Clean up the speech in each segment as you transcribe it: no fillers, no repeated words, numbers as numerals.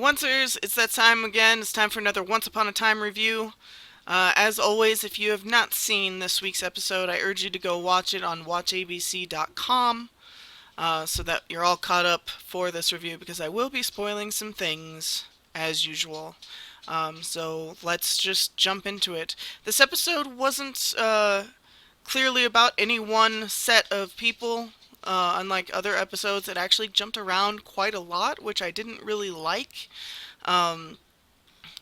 Oncers, it's that time again. It's time for another Once Upon a Time review. As always, if you have not seen this week's episode, I urge you to go watch it on watchabc.com so that you're all caught up for this review because I will be spoiling some things as usual. So let's just jump into it. This episode wasn't clearly about any one set of people. Unlike other episodes, it actually jumped around quite a lot, which I didn't really like. Um,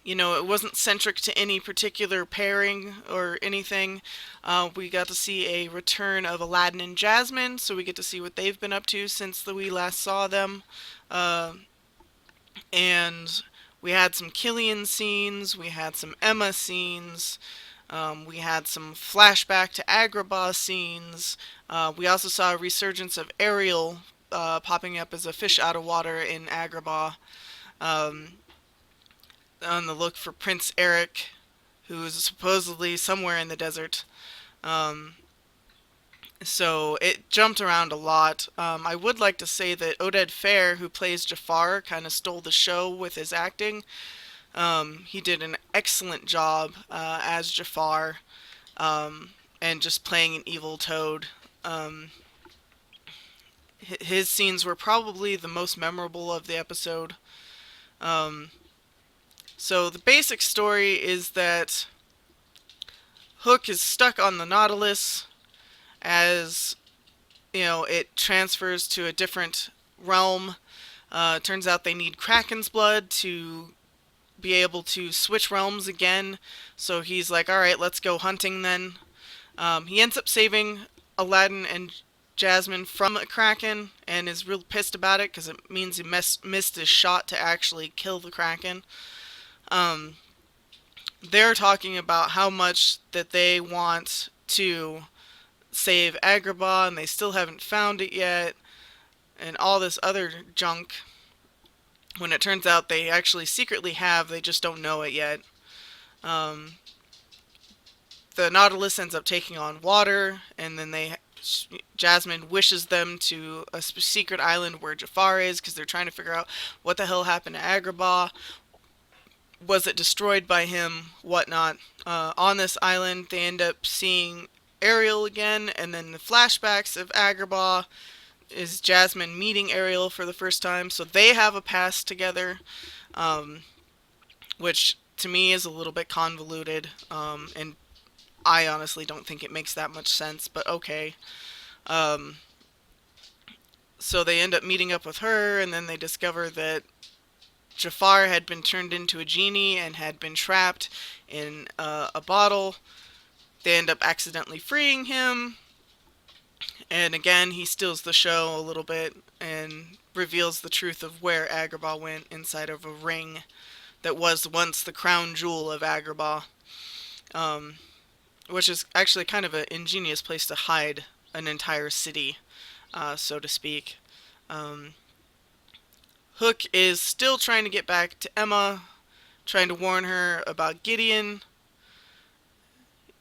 it wasn't centric to any particular pairing or anything. We got to see a return of Aladdin and Jasmine, so we get to see what they've been up to since we last saw them. Uh, and we had some Killian scenes, we had some Emma scenes, we had some flashback to Agrabah scenes. We also saw a resurgence of Ariel popping up as a fish out of water in Agrabah. Um, on the look for Prince Eric, who is supposedly somewhere in the desert. Um, so it jumped around a lot. I would like to say that Oded Fair, who plays Jafar, kind of stole the show with his acting. He did an excellent job as Jafar, and just playing an evil toad. His scenes were probably the most memorable of the episode. So the basic story is that Hook is stuck on the Nautilus as, it transfers to a different realm. Turns out they need Kraken's blood to be able to switch realms again. So he's like, alright, let's go hunting then. He ends up saving Aladdin and Jasmine from a Kraken and is real pissed about it because it means he missed his shot to actually kill the Kraken. They're talking about how much that they want to save Agrabah and they still haven't found it yet, and all this other junk, when it turns out they actually secretly have, they just don't know it yet. The Nautilus ends up taking on water, and then Jasmine wishes them to a secret island where Jafar is, because they're trying to figure out what the hell happened to Agrabah. Was it destroyed by him? Whatnot. On this island, they end up seeing Ariel again, and then the flashbacks of Agrabah is Jasmine meeting Ariel for the first time, so they have a past together, which to me is a little bit convoluted, and I honestly don't think it makes that much sense, but okay. So they end up meeting up with her, and then they discover that Jafar had been turned into a genie and had been trapped in a bottle. They end up accidentally freeing him. And again, he steals the show a little bit and reveals the truth of where Agrabah went inside of a ring that was once the crown jewel of Agrabah. Which is actually kind of an ingenious place to hide an entire city, so to speak. Hook is still trying to get back to Emma, trying to warn her about Gideon.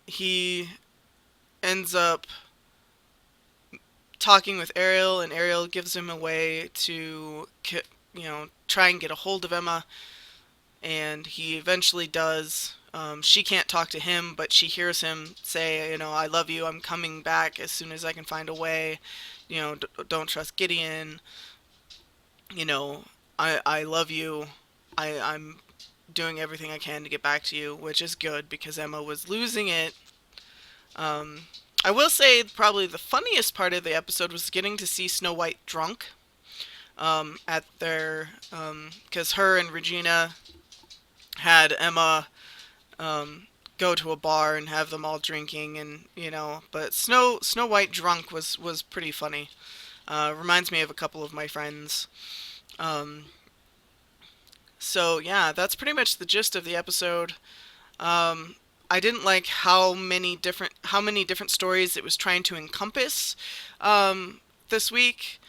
He ends up talking with Ariel, and Ariel gives him a way to, try and get a hold of Emma, and he eventually does. She can't talk to him, but she hears him say, I love you, I'm coming back as soon as I can find a way, don't trust Gideon. I love you. I'm doing everything I can to get back to you, which is good because Emma was losing it. I will say probably the funniest part of the episode was getting to see Snow White drunk at their, because her and Regina had Emma go to a bar and have them all drinking, and but Snow White drunk was pretty funny. Reminds me of a couple of my friends. So yeah, that's pretty much the gist of the episode. I didn't like how many different stories it was trying to encompass this week.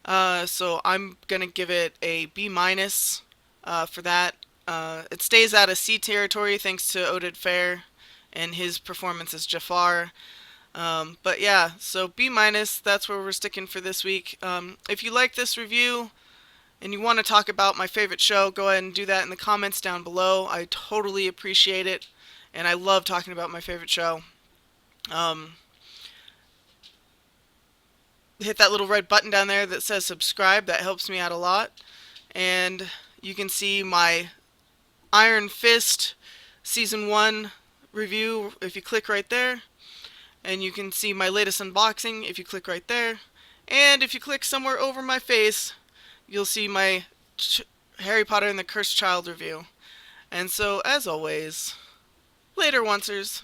So I'm gonna give it a B minus for that. It stays out of C territory thanks to Oded Fair and his performance as Jafar. But yeah, so B minus, that's where we're sticking for this week. If you like this review and you want to talk about my favorite show, go ahead and do that in the comments down below. I totally appreciate it, and I love talking about my favorite show. Hit that little red button down there that says subscribe. That helps me out a lot. And you can see my Iron Fist Season 1 review if you click right there. And you can see my latest unboxing if you click right there. And if you click somewhere over my face, you'll see my Harry Potter and the Cursed Child review. And so, as always, later, oncers.